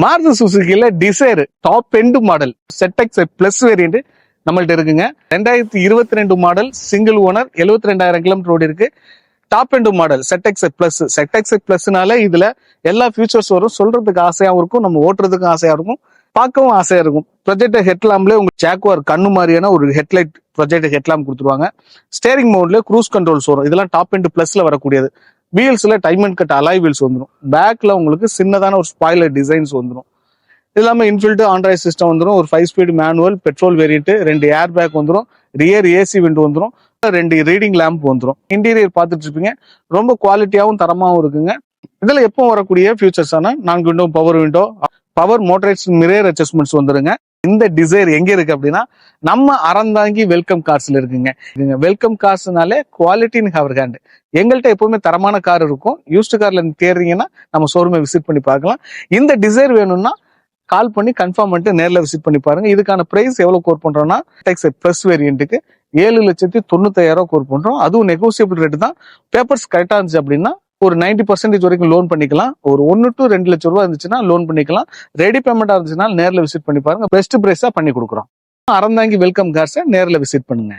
மாருதி சுசுகில Dzire top end model ZX plus variant நம்மள்ட்ட இருக்குங்க. 2022 மாடல் சிங்கிள் ஓனர், 72,000 கிலோமீட்டர் ஓடி இருக்கு. டாப் எண்ட் மாடல் ZX பிளஸ்னால இதுல எல்லா ஃபியூச்சர்ஸ் வரும். சொல்றதுக்கு ஆசையாவும் இருக்கும், நம்ம ஓட்டுறதுக்கும் ஆசையா இருக்கும், பார்க்கவும் ஆசையா இருக்கும். ப்ரொஜெக்டர் ஹெட்லாம்ல உங்க ஜாக்குவார் கண்ணு மாதிரியான ஒரு ஹெட்லைட் ப்ரொஜெக்டர் ஹெட்லாம் கொடுத்துருவாங்க. ஸ்டேரிங் மோட்ல க்ரூஸ் கண்ட்ரோல்ஸ் வரும். இதெல்லாம் டாப் எண்ட் பிளஸ்ல வரக்கூடியது. வீல்ஸ்ல டைமண்ட் கட் அலாய் வீல்ஸ் வந்துடும். பேக்ல உங்களுக்கு சின்னதான ஒரு ஸ்பாய்லர் டிசைன்ஸ் வந்துடும். இது இல்லாம இன்பில்ட் ஆண்ட்ராய்ட் சிஸ்டம் வந்துடும். ஒரு 5 speed manual petrol variant, 2 air bag வந்துடும், ரியர் ஏசி விண்டோ வந்துடும், 2 ரீடிங் லேம்ப் வந்துடும். இன்டீரியர் பார்த்துட்டு இருப்பீங்க, ரொம்ப குவாலிட்டியாவும் தரமாவும் இருக்குங்க. இதுல எப்போ வரக்கூடிய ஃபியூச்சர்ஸ் ஆனா 4 window, power motorised mirror adjustments வந்துருங்க. இந்த டிசைர் எங்க இருக்கு அப்படின்னா நம்ம அறந்தாங்கி வெல்கம் கார்ஸ்ல இருக்குங்க. வெல்கம் கார்ஸ்னாலே குவாலிட்டி இன் ஹவர் ஹேண்ட். எங்கள்கிட்ட எப்பவுமே தரமான கார் இருக்கும். யூஸ்டு கார்ல தேடுறீங்கன்னா நம்ம ஷோரூமை விசிட் பண்ணி பார்க்கலாம். இந்த டிசைர் வேணும்னா கால் பண்ணி கன்ஃபார்ம் பண்ணிட்டு நேரில் விசிட் பண்ணி பாருங்க. இதுக்கான பிரைஸ் எவ்வளவு கோர் பண்றோம்னா ZX பிளஸ் வேரியன்ட்டுக்கு 7,95,000 கோர் பண்றோம். அதுவும் நெகோசியபிள் ரேட் தான். பேப்பர்ஸ் கரெக்டா இருந்துச்சு அப்படின்னா ஒரு 90% வரைக்கும் லோன் பண்ணிக்கலாம். ஒரு 1 to 2 லட்சம் ரூபாய் இருந்துச்சுன்னா லோன் பண்ணிக்கலாம். ரெடி பேமெண்டா இருந்துச்சுன்னா நேரில் விசிட் பண்ணி பாருங்க. பெஸ்ட் பிரைஸா பண்ணி கொடுக்குறோம். அறந்தாங்கி வெல்கம் கார்ஸை நேரில் விசிட் பண்ணுங்க.